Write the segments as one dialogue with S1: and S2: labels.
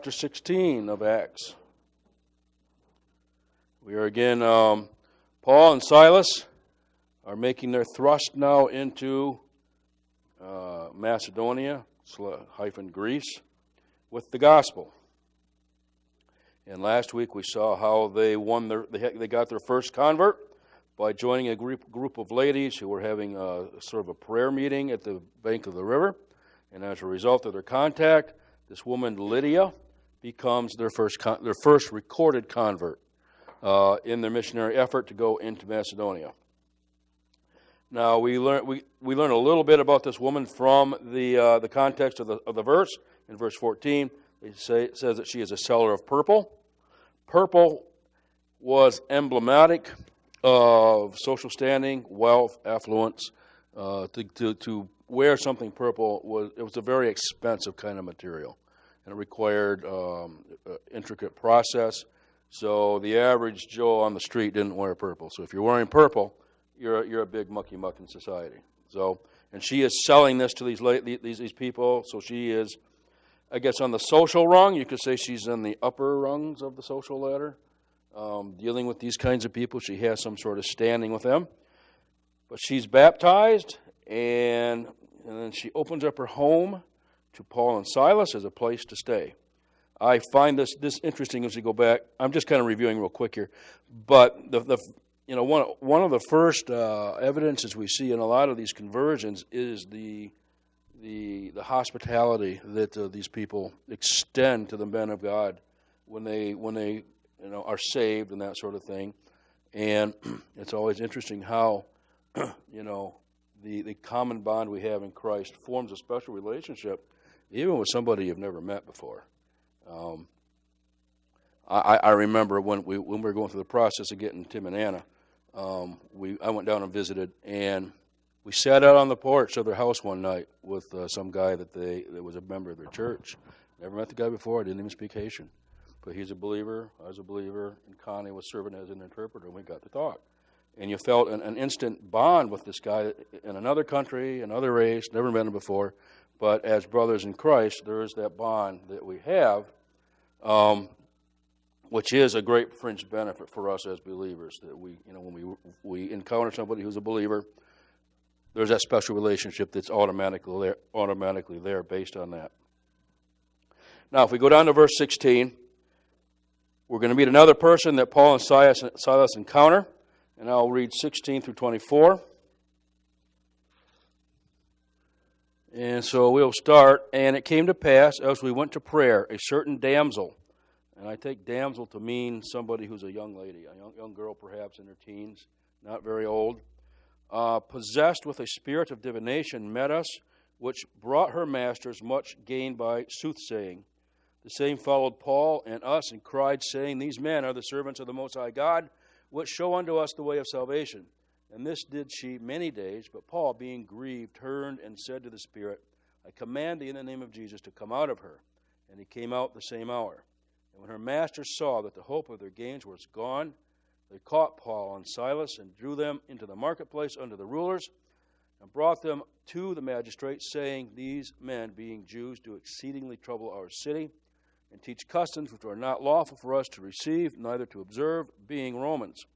S1: Chapter 16 of Acts. We are again, Paul and Silas are making their thrust now into Macedonia, Greece, with the gospel. And last week we saw how they got their first convert by joining a group of ladies who were having sort of a prayer meeting at the bank of the river. And as a result of their contact, this woman Lydia becomes their first recorded convert in their missionary effort to go into Macedonia. Now we learn a little bit about this woman from the context of the verse. In verse 14, it says that she is a seller of purple. Purple was emblematic of social standing, wealth, affluence. To wear something purple was a very expensive kind of material, and it required intricate process. So the average Joe on the street didn't wear purple. So if you're wearing purple, you're a big mucky muck in society. So, and she is selling this to these people. So she is, I guess, on the social rung. You could say she's in the upper rungs of the social ladder, dealing with these kinds of people. She has some sort of standing with them. But she's baptized, and then she opens up her home to Paul and Silas as a place to stay. I find this interesting as we go back. I'm just kind of reviewing real quick here, but one of the first evidences we see in a lot of these conversions is the hospitality that these people extend to the men of God when they are saved and that sort of thing. And it's always interesting how the common bond we have in Christ forms a special relationship, even with somebody you've never met before. I remember when we were going through the process of getting Tim and Anna, I went down and visited, and we sat out on the porch of their house one night with some guy that was a member of their church. Never met the guy before. I didn't even speak Haitian, but he's a believer. I was a believer, and Connie was serving as an interpreter, and we got to talk. And you felt an instant bond with this guy in another country, another race, never met him before. But as brothers in Christ, there is that bond that we have, which is a great fringe benefit for us as believers. That when we encounter somebody who's a believer, there's that special relationship that's automatically there based on that. Now, if we go down to verse 16, we're going to meet another person that Paul and Silas encounter. And I'll read 16 through 24. And so we'll start. And it came to pass, as we went to prayer, a certain damsel, and I take damsel to mean somebody who's a young lady, a young girl perhaps in her teens, not very old, possessed with a spirit of divination, met us, which brought her masters much gain by soothsaying. The same followed Paul and us, and cried, saying, These men are the servants of the Most High God, which show unto us the way of salvation. And this did she many days, but Paul, being grieved, turned and said to the Spirit, I command thee in the name of Jesus to come out of her. And he came out the same hour. And when her masters saw that the hope of their gains was gone, they caught Paul and Silas and drew them into the marketplace under the rulers, and brought them to the magistrates, saying, These men, being Jews, do exceedingly trouble our city, and teach customs which are not lawful for us to receive, neither to observe, being Romans.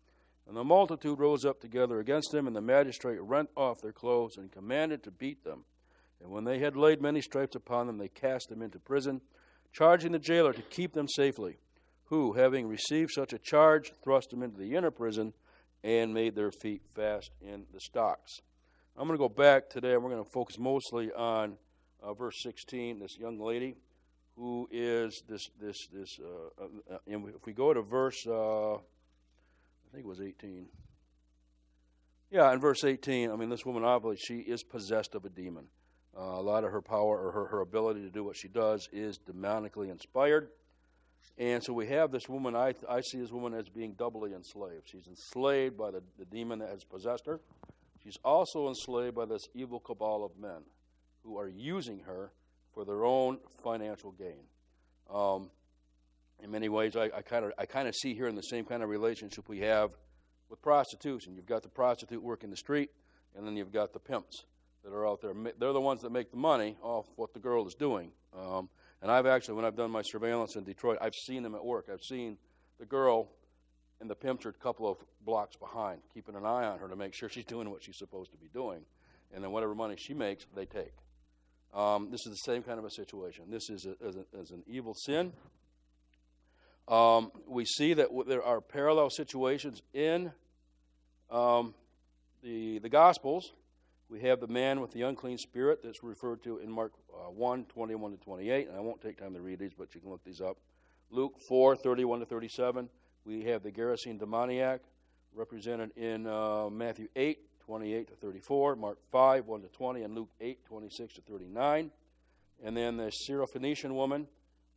S1: And the multitude rose up together against them, and the magistrate rent off their clothes, and commanded to beat them. And when they had laid many stripes upon them, they cast them into prison, charging the jailer to keep them safely, who, having received such a charge, thrust them into the inner prison, and made their feet fast in the stocks. I'm going to go back today, and we're going to focus mostly on verse 16, this young lady, who is and if we go to verse, I think it was 18. Yeah, in verse 18, this woman, obviously, she is possessed of a demon. A lot of her power or her ability to do what she does is demonically inspired. And so we have this woman, I see this woman as being doubly enslaved. She's enslaved by the demon that has possessed her. She's also enslaved by this evil cabal of men who are using her for their own financial gain. In many ways, I kind of see here in the same kind of relationship we have with prostitution. You've got the prostitute working the street, and then you've got the pimps that are out there. They're the ones that make the money off what the girl is doing. And I've actually, when I've done my surveillance in Detroit, I've seen them at work. I've seen the girl and the pimps are a couple of blocks behind, keeping an eye on her to make sure she's doing what she's supposed to be doing. And then whatever money she makes, they take. This is the same kind of a situation. This is an evil sin. We see that there are parallel situations in the Gospels. We have the man with the unclean spirit that's referred to in Mark 1, 21 to 28. And I won't take time to read these, but you can look these up. Luke 4, 31 to 37. We have the Gerasene demoniac represented in Matthew 8, 28 to 34, Mark 5, 1 to 20, and Luke 8, 26 to 39. And then the Syrophoenician woman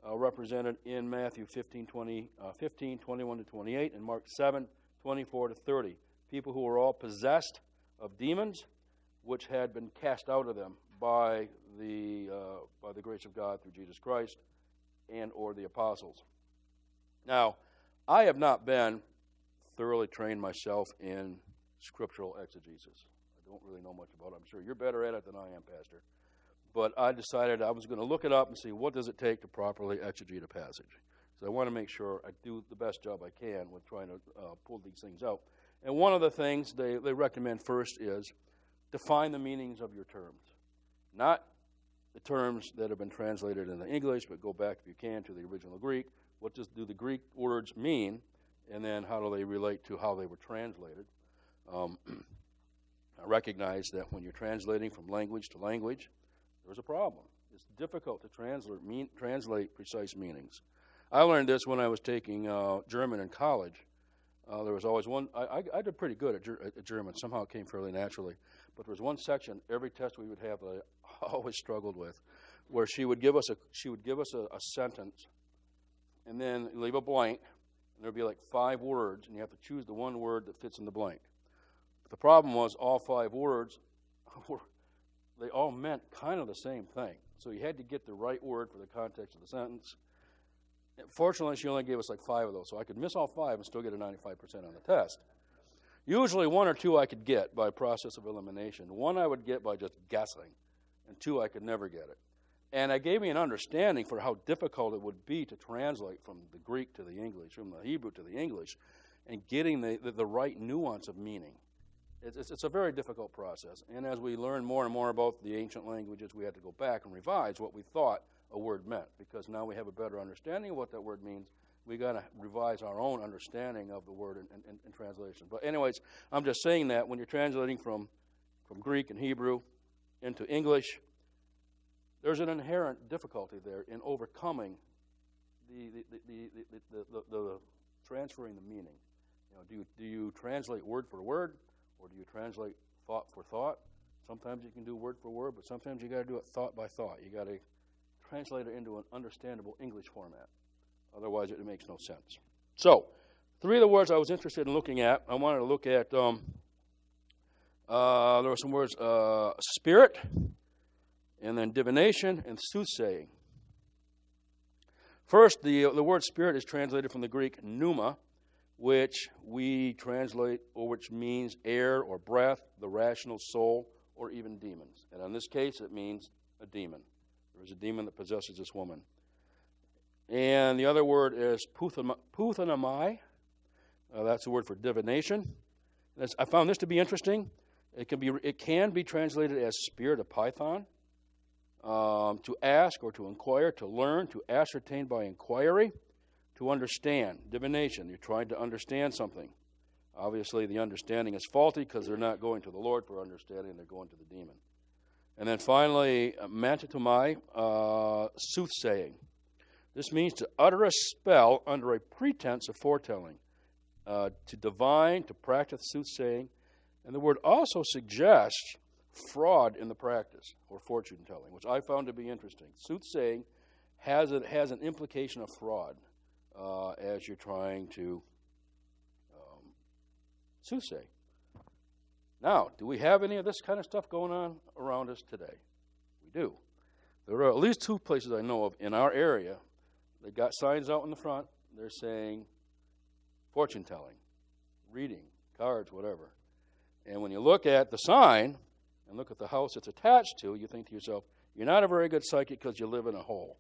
S1: represented in Matthew 15, 21 to 28, and Mark 7, 24 to 30. People who were all possessed of demons, which had been cast out of them by the grace of God through Jesus Christ and or the apostles. Now, I have not been thoroughly trained myself in scriptural exegesis. I don't really know much about it. I'm sure you're better at it than I am, Pastor. But I decided I was going to look it up and see what does it take to properly exegete a passage. So I want to make sure I do the best job I can with trying to pull these things out. And one of the things they recommend first is define the meanings of your terms. Not the terms that have been translated into English, but go back, if you can, to the original Greek. What do the Greek words mean? And then how do they relate to how they were translated? I recognize that when you're translating from language to language, there's a problem. It's difficult to translate precise meanings. I learned this when I was taking German in college. There was always one. I did pretty good at German. Somehow it came fairly naturally. But there was one section every test we would have that I always struggled with, where she would give us a sentence, and then leave a blank, and there'd be like 5 words, and you have to choose the one word that fits in the blank. But the problem was all 5 words they all meant kind of the same thing. So you had to get the right word for the context of the sentence. Fortunately, she only gave us like 5 of those, so I could miss all 5 and still get a 95% on the test. Usually 1 or 2 I could get by process of elimination. 1 I would get by just guessing, and 2 I could never get it. And it gave me an understanding for how difficult it would be to translate from the Greek to the English, from the Hebrew to the English, and getting the right nuance of meaning. It's a very difficult process. And as we learn more and more about the ancient languages, we had to go back and revise what we thought a word meant, because now we have a better understanding of what that word means. We got to revise our own understanding of the word in translation. But anyways, I'm just saying that when you're translating from Greek and Hebrew into English, there's an inherent difficulty there in overcoming the transferring the meaning. Do you translate word for word, or do you translate thought for thought? Sometimes you can do word for word, but sometimes you got to do it thought by thought. You got to translate it into an understandable English format. Otherwise, it makes no sense. So, 3 of the words I was interested in looking at, I wanted to look at, there were some words, spirit, and then divination, and soothsaying. First, the word spirit is translated from the Greek pneuma, which we translate, or which means air or breath, the rational soul, or even demons. And in this case, it means a demon. There is a demon that possesses this woman. And the other word is puthanamai. That's the word for divination. I found this to be interesting. It can be translated as spirit of Python. To ask or to inquire, to learn, to ascertain by inquiry, to understand. Divination, you're trying to understand something. Obviously, the understanding is faulty because they're not going to the Lord for understanding, they're going to the demon. And then finally, mantitomai, soothsaying. This means to utter a spell under a pretense of foretelling, to divine, to practice soothsaying. And the word also suggests fraud in the practice, or fortune-telling, which I found to be interesting. Soothsaying has an implication of fraud as you're trying to soothsay. Now, do we have any of this kind of stuff going on around us today? We do. There are at least 2 places I know of in our area. They got signs out in the front. They're saying fortune-telling, reading, cards, whatever. And when you look at the sign and look at the house it's attached to, you think to yourself, you're not a very good psychic because you live in a hole.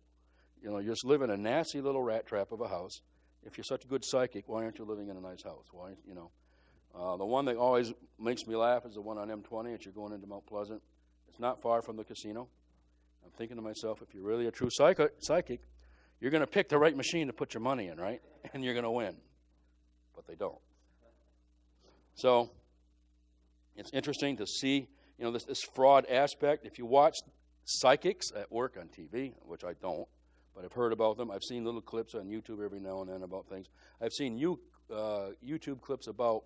S1: You know, you just live in a nasty little rat trap of a house. If you're such a good psychic, why aren't you living in a nice house? Why, you know? The one that always makes me laugh is the one on M20 as you're going into Mount Pleasant. It's not far from the casino. I'm thinking to myself, if you're really a true psychic, you're going to pick the right machine to put your money in, right? And you're going to win. But they don't. So it's interesting to see, you know, this fraud aspect. If you watch psychics at work on TV, which I don't, but I've heard about them. I've seen little clips on YouTube every now and then about things. I've seen YouTube clips about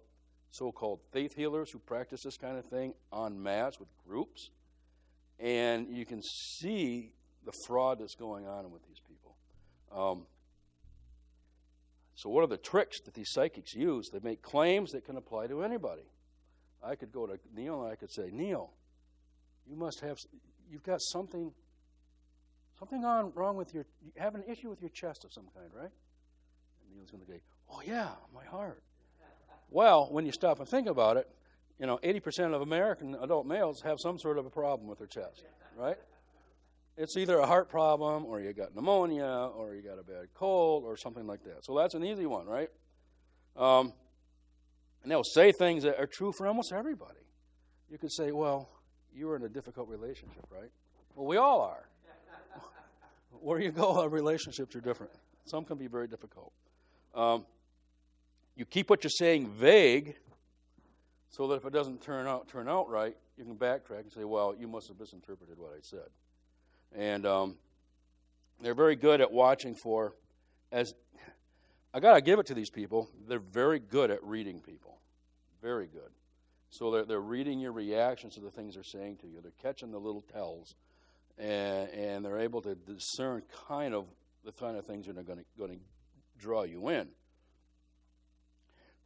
S1: so-called faith healers who practice this kind of thing en masse with groups. And you can see the fraud that's going on with these people. So what are the tricks that these psychics use? They make claims that can apply to anybody. I could go to Neil and I could say, Neil, you've got something wrong with you have an issue with your chest of some kind, right? And Neil's going to go, oh yeah, my heart. Well, when you stop and think about it, you know, 80% of American adult males have some sort of a problem with their chest, right? It's either a heart problem, or you got pneumonia, or you got a bad cold, or something like that. So that's an easy one, right? And they'll say things that are true for almost everybody. You could say, well, you were in a difficult relationship, right? Well, we all are. Where you go, relationships are different. Some can be very difficult. You keep what you're saying vague, so that if it doesn't turn out right, you can backtrack and say, well, you must have misinterpreted what I said. And they're very good at watching for, as I got to give it to these people, they're very good at reading people. Very good. So they're reading your reactions to the things they're saying to you. They're catching the little tells, and they're able to discern kind of the kind of things that are going to draw you in.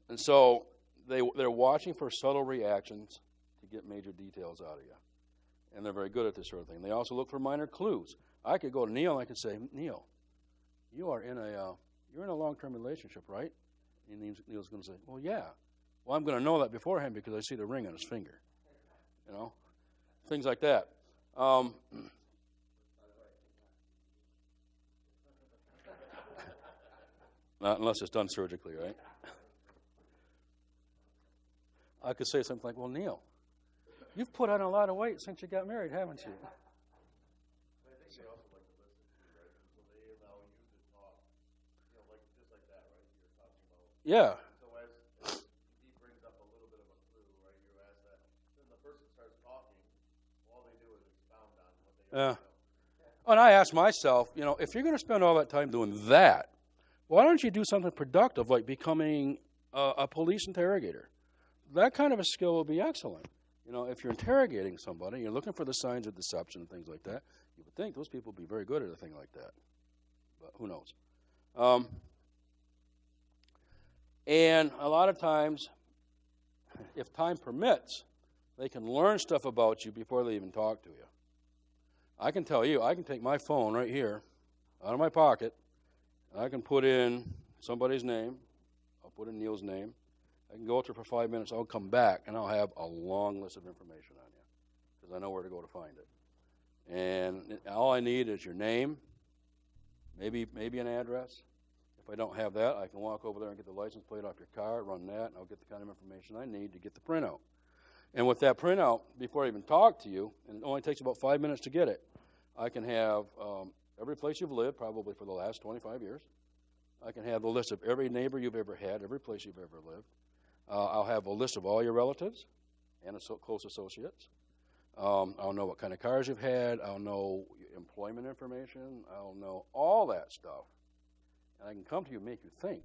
S1: And so they're watching for subtle reactions to get major details out of you. And they're very good at this sort of thing. They also look for minor clues. I could go to Neil and I could say, Neil, you're in a long-term relationship, right? And Neil's going to say, well, yeah. Well, I'm going to know that beforehand because I see the ring on his finger. You know, things like that. Not unless it's done surgically, right? I could say something like, well, Neil, you've put on a lot of weight since you got married, haven't you?
S2: I think they also like to listen to you, right? So they allow you to talk, you know, like just like that, right? You're talking about.
S1: Yeah.
S2: So as he brings up a little bit of a clue, right? You ask that, then the person starts talking. All they do is expound on what they know.
S1: And I ask myself, you know, if you're going to spend all that time doing that, why don't you do something productive like becoming a police interrogator? That kind of a skill will be excellent. You know, if you're interrogating somebody, you're looking for the signs of deception and things like that, you would think those people would be very good at a thing like that. But who knows? And a lot of times, if time permits, they can learn stuff about you before they even talk to you. I can tell you, I can take my phone right here out of my pocket, and I can put in somebody's name. I'll put in Neil's name. I can go out there for 5 minutes. I'll come back, and I'll have a long list of information on you because I know where to go to find it. And all I need is your name, maybe an address. If I don't have that, I can walk over there and get the license plate off your car, run that, and I'll get the kind of information I need to get the printout. And with that printout, before I even talk to you, and it only takes about 5 minutes to get it, I can have every place you've lived, probably for the last 25 years. I can have the list of every neighbor you've ever had, every place you've ever lived. I'll have a list of all your relatives and close associates. I'll know what kind of cars you've had. I'll know your employment information. I'll know all that stuff. And I can come to you and make you think.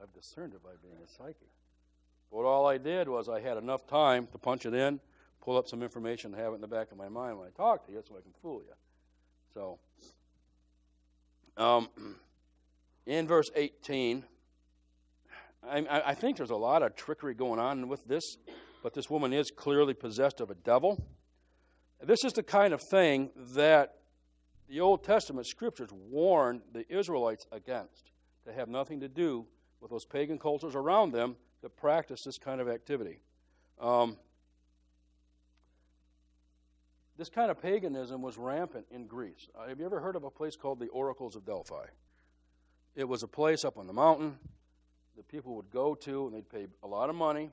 S1: I've discerned it by being a psychic. But all I did was I had enough time to punch it in, pull up some information, and have it in the back of my mind when I talk to you so I can fool you. So, in verse 18, I think there's a lot of trickery going on with this, but this woman is clearly possessed of a devil. This is the kind of thing that the Old Testament scriptures warned the Israelites against, to have nothing to do with those pagan cultures around them that practice this kind of activity. this kind of paganism was rampant in Greece. Have you ever heard of a place called the Oracles of Delphi? It was a place up on the mountain that people would go to, and they'd pay a lot of money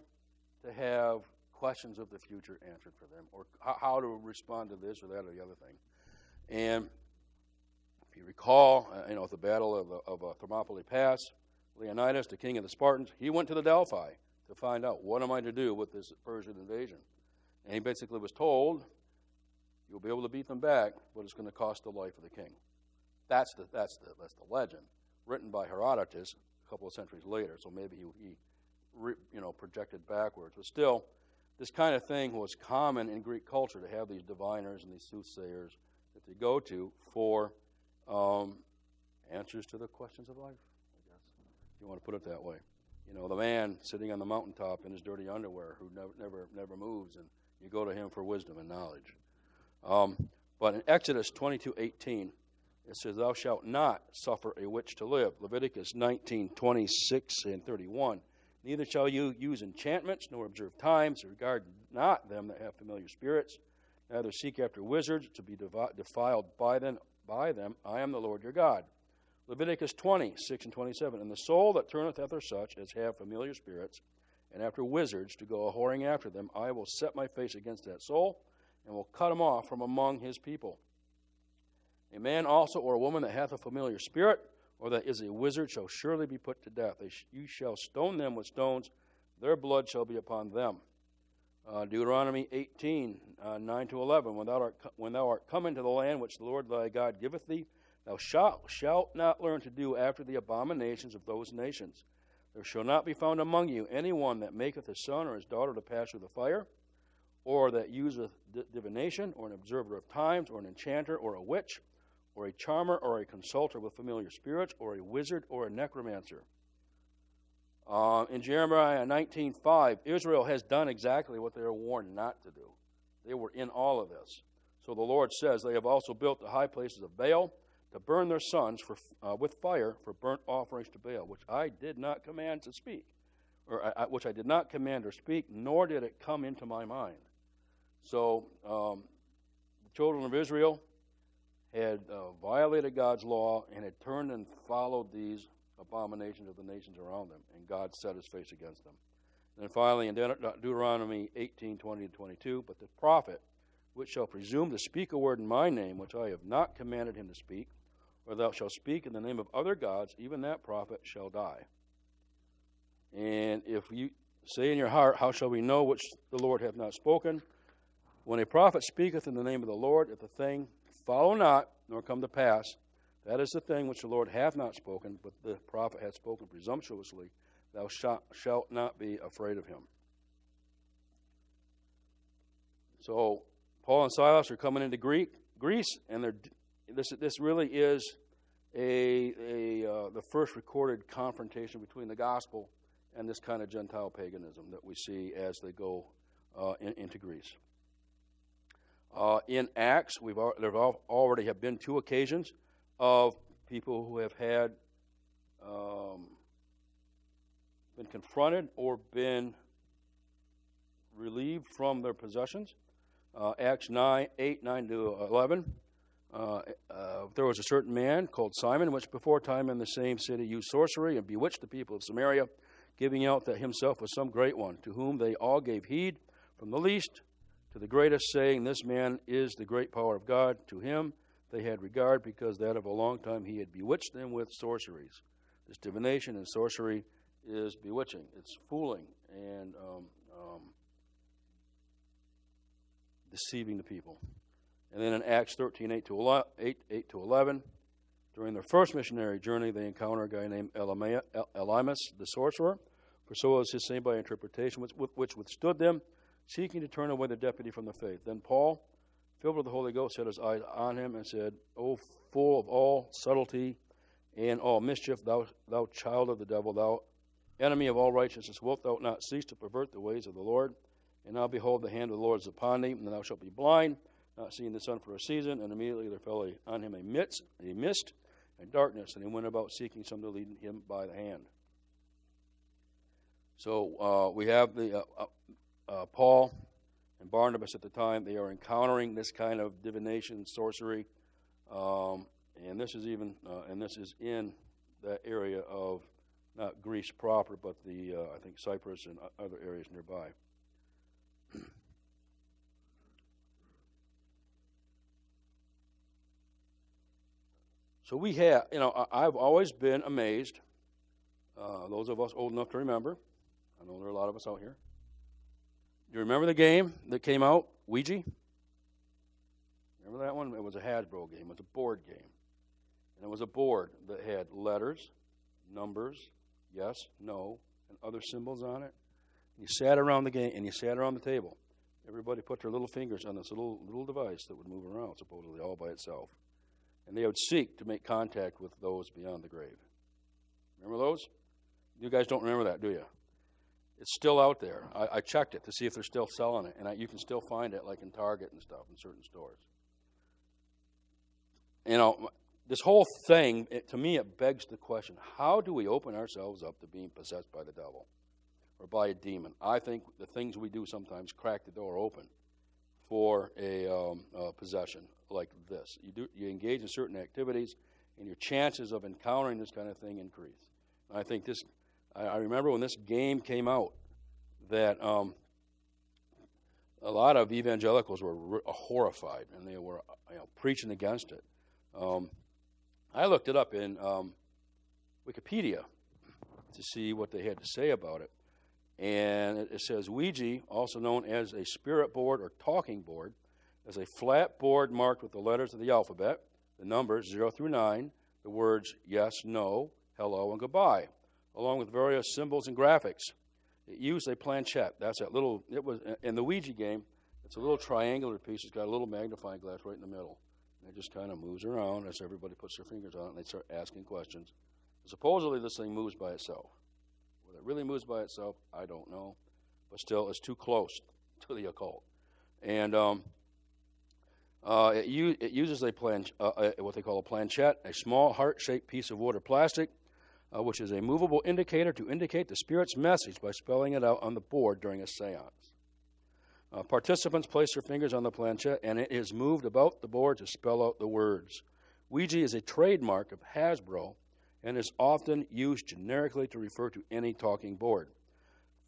S1: to have questions of the future answered for them, or how to respond to this or that or the other thing. And if you recall, at the Battle of Thermopylae Pass, Leonidas, the king of the Spartans, he went to the Delphi to find out, what am I to do with this Persian invasion? And he basically was told, you'll be able to beat them back, but it's going to cost the life of the king. That's the legend, written by Herodotus a couple of centuries later. So maybe he projected backwards. But still, this kind of thing was common in Greek culture, to have these diviners and these soothsayers that they go to for answers to the questions of life, I guess, if you want to put it that way. The man sitting on the mountaintop in his dirty underwear who never moves, and you go to him for wisdom and knowledge. But in Exodus 22:18, it says, "Thou shalt not suffer a witch to live." Leviticus 19:26 and 31. "Neither shall you use enchantments, nor observe times. Regard not them that have familiar spirits. Neither seek after wizards to be defiled by them. I am the Lord your God." Leviticus 20:6 and 27. "And the soul that turneth after such as have familiar spirits, and after wizards to go a-whoring after them, I will set my face against that soul, and will cut him off from among his people. A man also or a woman that hath a familiar spirit, or that is a wizard, shall surely be put to death. You shall stone them with stones, their blood shall be upon them." Deuteronomy 18:9-11. When thou art come into the land which the Lord thy God giveth thee, thou shalt not learn to do after the abominations of those nations. There shall not be found among you any one that maketh his son or his daughter to pass through the fire, or that useth divination, or an observer of times, or an enchanter, or a witch, or a charmer, or a consulter with familiar spirits, or a wizard, or a necromancer. In Jeremiah 19:5, Israel has done exactly what they are warned not to do. They were in all of this. So the Lord says, "They have also built the high places of Baal, to burn their sons with fire for burnt offerings to Baal, which I did not command to speak, or which I did not command or speak, nor did it come into my mind." So the children of Israel had violated God's law and had turned and followed these abominations of the nations around them, and God set his face against them. And then finally, in Deuteronomy 18:20-22, "But the prophet which shall presume to speak a word in my name, which I have not commanded him to speak, or thou shalt speak in the name of other gods, even that prophet shall die." And if you say in your heart, "How shall we know which the Lord hath not spoken?" When a prophet speaketh in the name of the Lord, if the thing follow not, nor come to pass, that is the thing which the Lord hath not spoken, but the prophet hath spoken presumptuously, thou shalt not be afraid of him. So Paul and Silas are coming into Greece, and this really is the first recorded confrontation between the gospel and this kind of Gentile paganism that we see as they go into Greece. In Acts, there already have been 2 occasions of people who have had been confronted or been relieved from their possessions. Acts 8:9-11. There was a certain man called Simon, which before time in the same city used sorcery and bewitched the people of Samaria, giving out that himself was some great one, to whom they all gave heed, from the least to the greatest, saying, "This man is the great power of God." To him they had regard, because that of a long time he had bewitched them with sorceries. This divination and sorcery is bewitching. It's fooling and deceiving the people. And then in Acts 13:8-11, during their first missionary journey, they encounter a guy named Elymas the sorcerer, for so was his name by interpretation, which withstood them, seeking to turn away the deputy from the faith. Then Paul, filled with the Holy Ghost, set his eyes on him and said, "O full of all subtlety and all mischief, thou child of the devil, thou enemy of all righteousness, wilt thou not cease to pervert the ways of the Lord? And now behold, the hand of the Lord is upon thee, and thou shalt be blind, not seeing the sun for a season." And immediately there fell on him a mist and darkness, and he went about seeking some to lead him by the hand. So we have the Paul and Barnabas at the time. They are encountering this kind of divination, sorcery, and this is even this is in that area of not Greece proper, but the I think Cyprus and other areas nearby. So we have, I've always been amazed. Those of us old enough to remember, I know there are a lot of us out here. Do you remember the game that came out, Ouija? Remember that one? It was a Hasbro game. It was a board game. And it was a board that had letters, numbers, yes, no, and other symbols on it. And you sat around the game, and you sat around the table. Everybody put their little fingers on this little device that would move around, supposedly all by itself. And they would seek to make contact with those beyond the grave. Remember those? You guys don't remember that, do you? It's still out there. I checked it to see if they're still selling it, and you can still find it, like in Target and stuff, in certain stores. This whole thing, to me, it begs the question, how do we open ourselves up to being possessed by the devil or by a demon? I think the things we do sometimes crack the door open for a possession like this. You engage in certain activities, and your chances of encountering this kind of thing increase. And I think this, I remember when this game came out, that a lot of evangelicals were horrified, and they were preaching against it. I looked it up in Wikipedia to see what they had to say about it. And it says, Ouija, also known as a spirit board or talking board, is a flat board marked with the letters of the alphabet, the numbers 0 through 9, the words yes, no, hello, and goodbye, along with various symbols and graphics. It used a planchette. That's that little, it was, in the Ouija game, it's a little triangular piece. It's got a little magnifying glass right in the middle. And it just kind of moves around as everybody puts their fingers on it, and they start asking questions. Supposedly, this thing moves by itself. Whether it really moves by itself, I don't know. But still, it's too close to the occult. And it uses what they call a planchette, a small heart-shaped piece of wood or plastic, which is a movable indicator to indicate the spirit's message by spelling it out on the board during a seance. Participants place their fingers on the planchette, and it is moved about the board to spell out the words. Ouija is a trademark of Hasbro and is often used generically to refer to any talking board.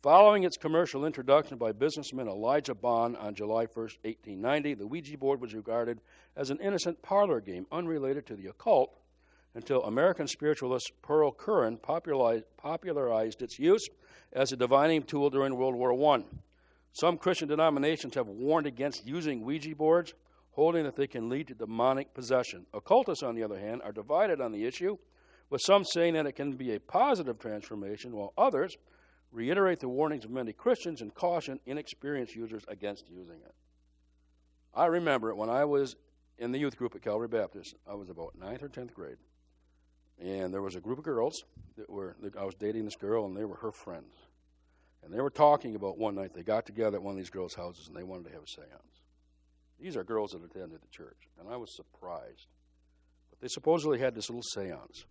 S1: Following its commercial introduction by businessman Elijah Bond on July 1st, 1890, the Ouija board was regarded as an innocent parlor game unrelated to the occult until American spiritualist Pearl Curran popularized its use as a divining tool during World War I. Some Christian denominations have warned against using Ouija boards, holding that they can lead to demonic possession. Occultists, on the other hand, are divided on the issue, with some saying that it can be a positive transformation, while others reiterate the warnings of many Christians and caution inexperienced users against using it. I remember when I was in the youth group at Calvary Baptist. I was about 9th or 10th grade, and there was a group of girls I was dating this girl, and they were her friends. And they were talking about one night they got together at one of these girls' houses, and they wanted to have a seance. These are girls that attended the church, and I was surprised. But they supposedly had this little seance,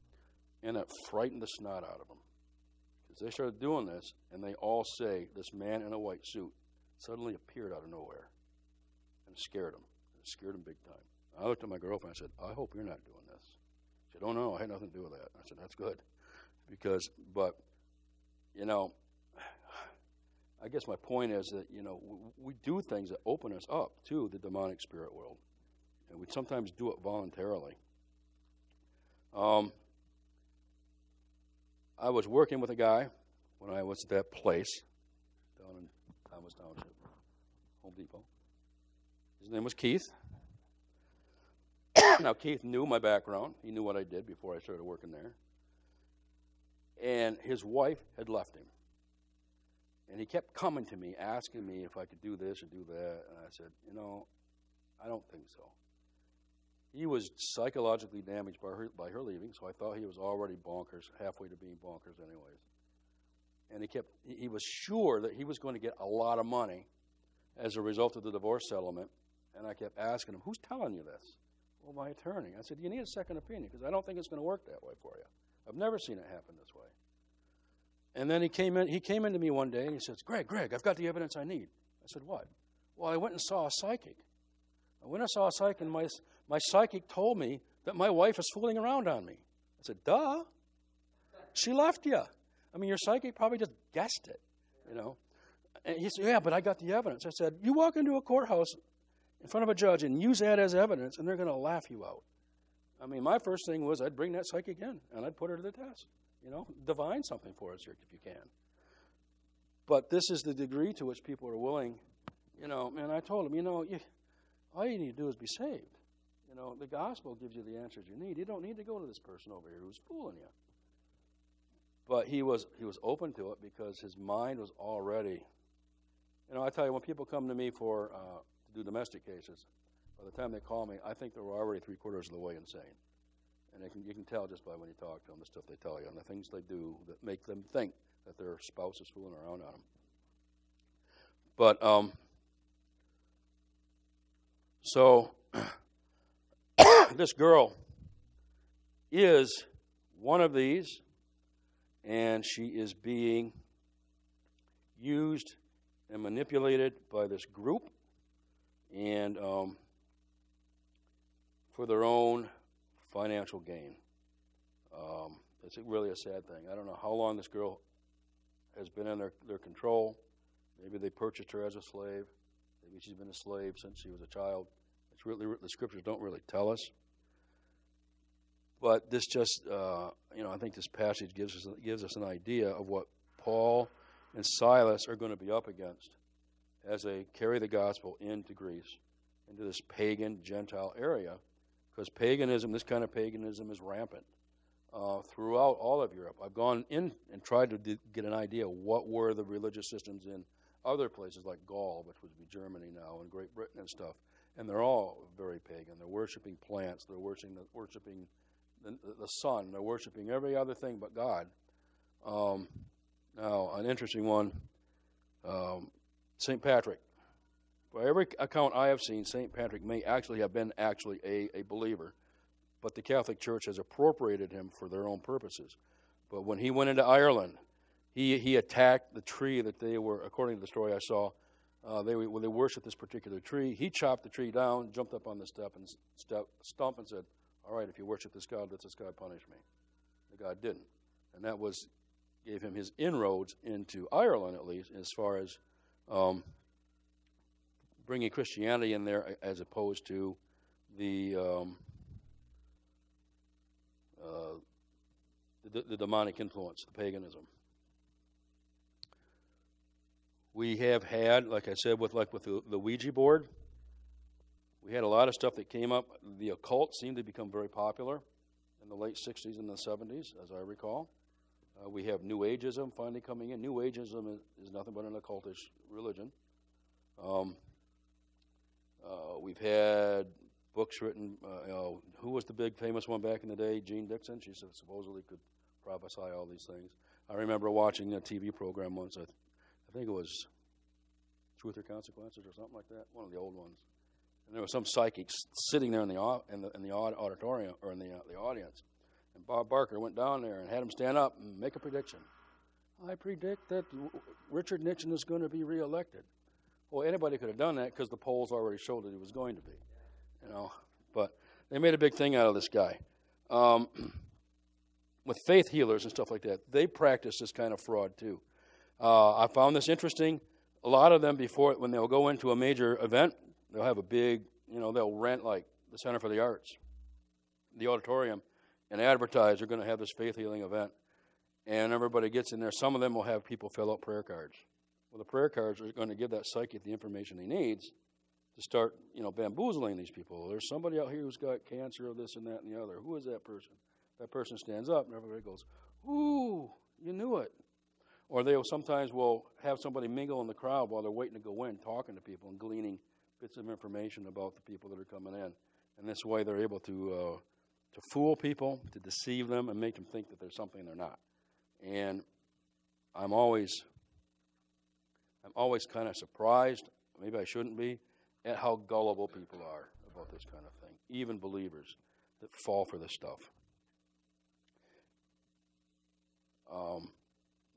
S1: and it frightened the snot out of them. Because they started doing this, and they all say this man in a white suit suddenly appeared out of nowhere and scared them. It scared them big time. I looked at my girlfriend and I said, I hope you're not doing this. She said, oh, no, I had nothing to do with that. I said, that's good. I guess my point is that, we do things that open us up to the demonic spirit world. And we sometimes do it voluntarily. I was working with a guy when I was at that place down in Thomas Township, Home Depot. His name was Keith. Now, Keith knew my background. He knew what I did before I started working there. And his wife had left him. And he kept coming to me, asking me if I could do this or do that. And I said, I don't think so. He was psychologically damaged by her leaving, so I thought he was already bonkers, halfway to being bonkers anyways. And he was sure that he was going to get a lot of money as a result of the divorce settlement. And I kept asking him, who's telling you this? Well, my attorney. I said, you need a second opinion, because I don't think it's going to work that way for you. I've never seen it happen this way. And then he came into me one day and he says, Greg, I've got the evidence I need. I said, what? Well, I went and saw a psychic. I went and saw a psychic, and my psychic told me that my wife is fooling around on me. I said, duh. She left you. I mean, your psychic probably just guessed it, you know. And he said, yeah, but I got the evidence. I said, you walk into a courthouse in front of a judge and use that as evidence, and they're going to laugh you out. I mean, my first thing was I'd bring that psychic in, and I'd put her to the test. You know, divine something for us here if you can. But this is the degree to which people are willing, you know, and I told him, you know, all you need to do is be saved. You know, the gospel gives you the answers you need. You don't need to go to this person over here who's fooling you. But he was open to it because his mind was already, you know, I tell you, when people come to me to do domestic cases, by the time they call me, I think they were already 3/4 of the way insane. And you can tell just by when you talk to them, the stuff they tell you, and the things they do that make them think that their spouse is fooling around on them. But, so, this girl is one of these, and she is being used and manipulated by this group, and for their own financial gain. It's really a sad thing. I don't know how long this girl has been in their control. Maybe they purchased her as a slave. Maybe she's been a slave since she was a child. It's really, the scriptures don't really tell us. But this just, you know, I think this passage gives us an idea of what Paul and Silas are going to be up against as they carry the gospel into Greece, into this pagan Gentile area, because paganism, this kind of paganism, is rampant throughout all of Europe. I've gone in and tried to get an idea what were the religious systems in other places like Gaul, which would be Germany now, and Great Britain and stuff, and they're all very pagan. They're worshiping plants. They're worshiping the sun. They're worshiping every other thing but God. Now, an interesting one, St. Patrick. By every account I have seen, St. Patrick may actually have been a believer, but the Catholic Church has appropriated him for their own purposes. But when he went into Ireland, he attacked the tree that they were, according to the story I saw, they worshipped this particular tree. He chopped the tree down, jumped up on the stump and said, all right, if you worship this God, let this God punish me. The God didn't. And that gave him his inroads into Ireland, at least, as far as bringing Christianity in there as opposed to the demonic influence, the paganism. We have had, like I said, with the Ouija board, we had a lot of stuff that came up. The occult seemed to become very popular in the late 60s and the 70s, as I recall. We have New Ageism finally coming in. New Ageism is nothing but an occultish religion. We've had books written. Who was the big famous one back in the day? Jean Dixon. She supposedly could prophesy all these things. I remember watching a TV program once. I think it was Truth or Consequences or something like that. One of the old ones. And there was some psychic sitting there in the auditorium or in the audience. And Bob Barker went down there and had him stand up and make a prediction. I predict that Richard Nixon is going to be reelected. Well, anybody could have done that because the polls already showed that he was going to be, you know. But they made a big thing out of this guy. With faith healers and stuff like that, they practice this kind of fraud too. I found this interesting. A lot of them, when they'll go into a major event, they'll have a big, you know, they'll rent like the Center for the Arts, the auditorium, and advertise they're going to have this faith healing event. And everybody gets in there. Some of them will have people fill out prayer cards. Well, the prayer cards are going to give that psychic the information he needs to start, you know, bamboozling these people. There's somebody out here who's got cancer or this and that and the other. Who is that person? That person stands up and everybody goes, ooh, you knew it. Or they sometimes will have somebody mingle in the crowd while they're waiting to go in, talking to people and gleaning bits of information about the people that are coming in. And this way they're able to fool people, to deceive them, and make them think that there's something they're not. And I'm always kind of surprised, maybe I shouldn't be, at how gullible people are about this kind of thing, even believers that fall for this stuff.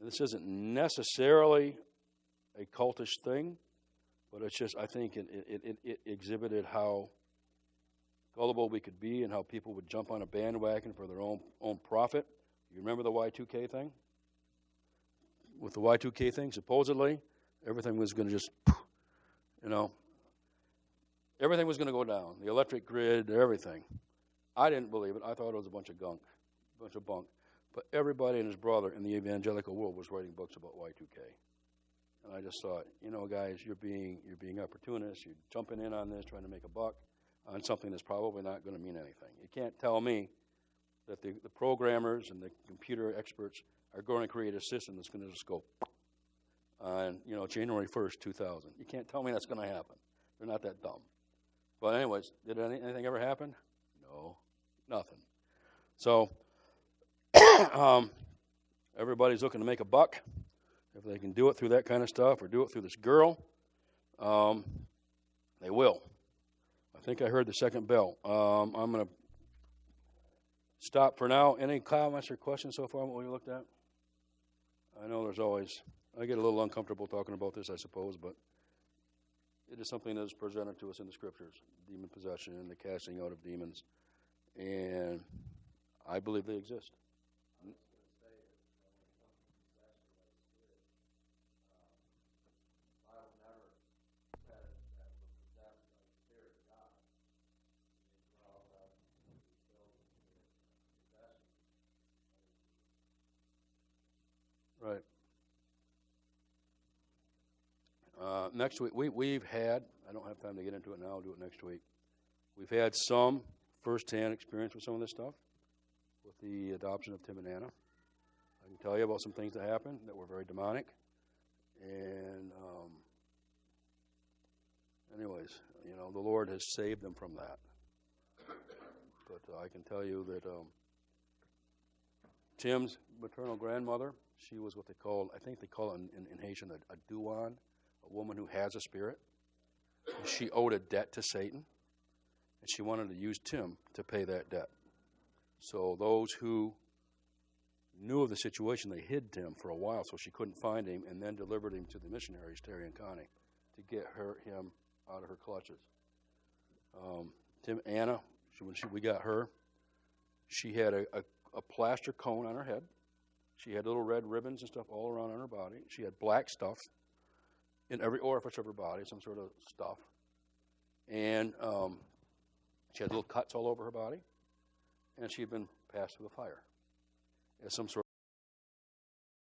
S1: This isn't necessarily a cultish thing, But it's just, I think it exhibited how gullible we could be and how people would jump on a bandwagon for their own profit. You remember the Y2K thing? With the Y2K thing, supposedly, everything was going to just, everything was going to go down. The electric grid, everything. I didn't believe it. I thought it was a bunch of bunk. But everybody and his brother in the evangelical world was writing books about Y2K. And I just thought, guys, you're being opportunists. You're jumping in on this, trying to make a buck on something that's probably not going to mean anything. You can't tell me that the programmers and the computer experts are going to create a system that's going to just go on, January 1st, 2000. You can't tell me that's going to happen. They're not that dumb. But anyways, did anything ever happen? No, nothing. So everybody's looking to make a buck. If they can do it through that kind of stuff or do it through this girl, they will. I think I heard the second bell. I'm going to stop for now. Any comments or questions so far on what we looked at? I know I get a little uncomfortable talking about this, I suppose, but it is something that is presented to us in the Scriptures, demon possession and the casting out of demons, and I believe they exist. Right. Next week, we've had, I don't have time to get into it now, I'll do it next week. We've had some first-hand experience with some of this stuff, with the adoption of Tim and Anna. I can tell you about some things that happened that were very demonic. And anyways, the Lord has saved them from that. But I can tell you that Tim's maternal grandmother, she was what they call, I think they call it in Haitian, a douan, a woman who has a spirit. And she owed a debt to Satan, and she wanted to use Tim to pay that debt. So those who knew of the situation, they hid Tim for a while so she couldn't find him, and then delivered him to the missionaries, Terry and Connie, to get him out of her clutches. Anna, when we got her, she had a plaster cone on her head. She had little red ribbons and stuff all around on her body. She had black stuff in every orifice of her body, some sort of stuff. And she had little cuts all over her body. And she had been passed through the fire as some sort